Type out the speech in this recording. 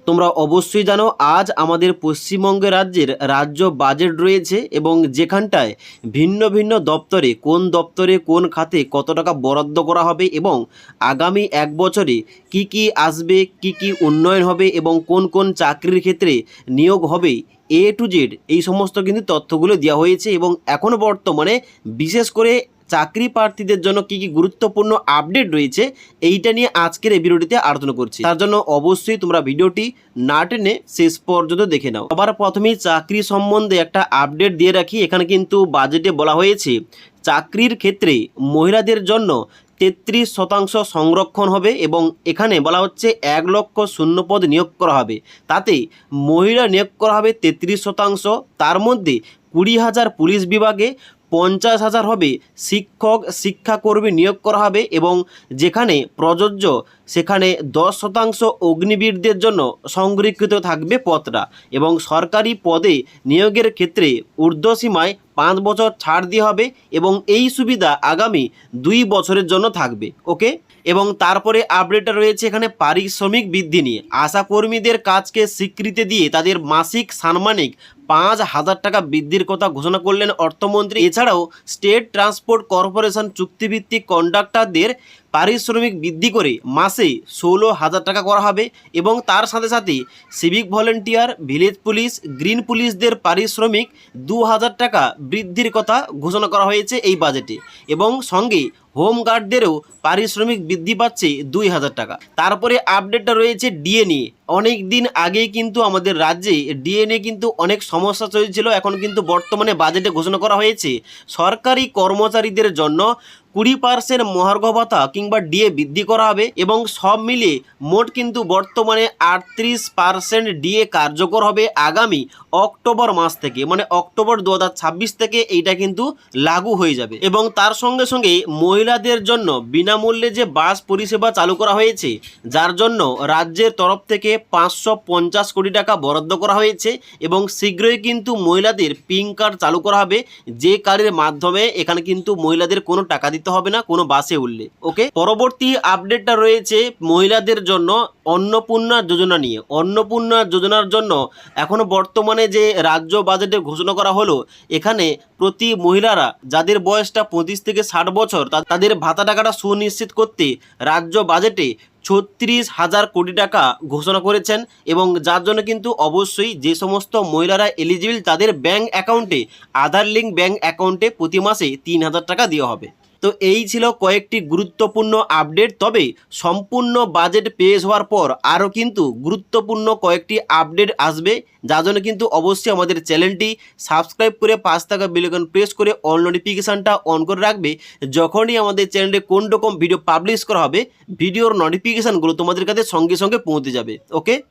তোমরা অবশ্যই জানো আজ আমাদের পশ্চিমবঙ্গ রাজ্যের রাজ্য বাজেট রয়েছে এবং যেখানটায় ভিন্ন ভিন্ন দপ্তরে কোন খাতে কত টাকা বরাদ্দ করা হবে এবং আগামী এক বছরে কি কি আসবে, কি কি উন্নয়ন হবে এবং কোন কোন চাকরির ক্ষেত্রে নিয়োগ হবে, এ টু জেড এই সমস্ত কিন্তু তথ্যগুলো দেওয়া হয়েছে। এবং এখনও বর্তমানে বিশেষ করে চাকরি প্রার্থীদের জন্য কি কি গুরুত্বপূর্ণ আপডেট রয়েছে এইটা নিয়ে আজকের এই ভিডিওটিতে আলোচনা করছি। তার জন্য অবশ্যই তোমরা ভিডিওটি না টেনে শেষ পর্যন্ত দেখে নাও। সবার প্রথমেই চাকরি সম্বন্ধে একটা আপডেট দিয়ে রাখি। এখানে কিন্তু বাজেটে বলা হয়েছে চাকরির ক্ষেত্রে মহিলাদের জন্য 33% সংরক্ষণ হবে এবং এখানে বলা হচ্ছে 1 লক্ষ শূন্যপদ নিয়োগ করা হবে। তাতে মহিলা নিয়োগ করা হবে 33%, তার মধ্যে 20,000 পুলিশ বিভাগে, 50,000 হবে শিক্ষক শিক্ষাকর্মী নিয়োগ করা হবে এবং যেখানে প্রযোজ্য সেখানে 10% অগ্নিবীরদের জন্য সংরক্ষিত থাকবে পদটা। এবং সরকারি পদে নিয়োগের ক্ষেত্রে ঊর্ধ্বসীমায় 5 বছর ছাড় দেওয়া হবে এবং এই সুবিধা আগামী 2 বছরের জন্য থাকবে। ওকে, এবং তারপরে আপডেটটা রয়েছে এখানে পারিশ্রমিক বৃদ্ধি নিয়ে। আশাকর্মীদের কাজকে স্বীকৃতি দিয়ে তাদের মাসিক সাম্মানিক 5,000 টাকা বৃদ্ধির কথা ঘোষণা করলেন অর্থমন্ত্রী। এছাড়াও স্টেট ট্রান্সপোর্ট কর্পোরেশন চুক্তিভিত্তিক কন্ডাক্টরদের পারিশ্রমিক বৃদ্ধি করে মাসে 16,000 টাকা করা হবে এবং তার সাথে সাথে civic volunteer, village police, green পুলিশদের পারিশ্রমিক 2,000 টাকা বৃদ্ধির কথা ঘোষণা করা হয়েছে এই বাজেটে। এবং সঙ্গে হোমগার্ডদেরও পারিশ্রমিক বৃদ্ধি পাচ্ছে 2,000 টাকা। তারপরে আপডেটটা রয়েছে ডিএ নিয়ে। অনেক দিন আগেই কিন্তু আমাদের রাজ্যে ডিএ নিয়ে কিন্তু অনেক সমস্যা চলছিল, এখন কিন্তু বর্তমানে বাজেটে ঘোষণা করা হয়েছে সরকারি কর্মচারীদের জন্য 20% মহার্ঘ ভাতা কিংবা ডিএ বৃদ্ধি করা হবে এবং সব মিলিয়ে মোট কিন্তু বর্তমানে 38% ডিএ কার্যকর হবে আগামী অক্টোবর মাস থেকে, মানে অক্টোবর 2026 থেকে এইটা কিন্তু লাগু হয়ে যাবে। এবং তার সঙ্গে সঙ্গে মহিলাদের জন্য বিনামূল্যে যে বাস পরিষেবা চালু করা হয়েছে, যার জন্য রাজ্যের তরফ থেকে 550 কোটি টাকা বরাদ্দ করা হয়েছে এবং শীঘ্রই কিন্তু মহিলাদের পিঙ্ক কার্ড চালু করা হবে, যে কার্ডের মাধ্যমে এখানে কিন্তু মহিলাদের কোনো টাকা দিতে হবে না কোনো বাসে উঠলে। ওকে, পরবর্তী আপডেটটা রয়েছে মহিলাদের জন্য অন্নপূর্ণা যোজনা নিয়ে। অন্নপূর্ণা যোজনার জন্য এখনো বর্তমানে যে রাজ্য বাজেটে ঘোষণা করা হলো, এখানে প্রতি মহিলারা যাদের বয়সটা 25 থেকে 60 বছর তাদের ভাতা টাকাটা সুনিশ্চিত করতে রাজ্য বাজেটে 36,000 কোটি টাকা ঘোষণা করেছেন এবং যার জন্য কিন্তু অবশ্যই যে সমস্ত মহিলারা এলিজিবল তাদের ব্যাংক অ্যাকাউন্টে, আধার লিঙ্ক ব্যাংক অ্যাকাউন্টে প্রতি মাসে 3,000 টাকা দেওয়া হবে। তো এই ছিল কয়েকটি গুরুত্বপূর্ণ আপডেট। তবে সম্পূর্ণ বাজেট পেশ হওয়ার পর আরও কিন্তু গুরুত্বপূর্ণ কয়েকটি আপডেট আসবে, যার জন্য কিন্তু অবশ্যই আমাদের চ্যানেলটি সাবস্ক্রাইব করে পাশ থাকা বেল আইকন প্রেস করে অল নোটিফিকেশানটা অন করে রাখবে। যখনই আমাদের চ্যানেলে কোন রকম ভিডিও পাবলিশ করা হবে, ভিডিওর নোটিফিকেশানগুলো তোমাদের কাছে সঙ্গে সঙ্গে পৌঁছে যাবে। ওকে।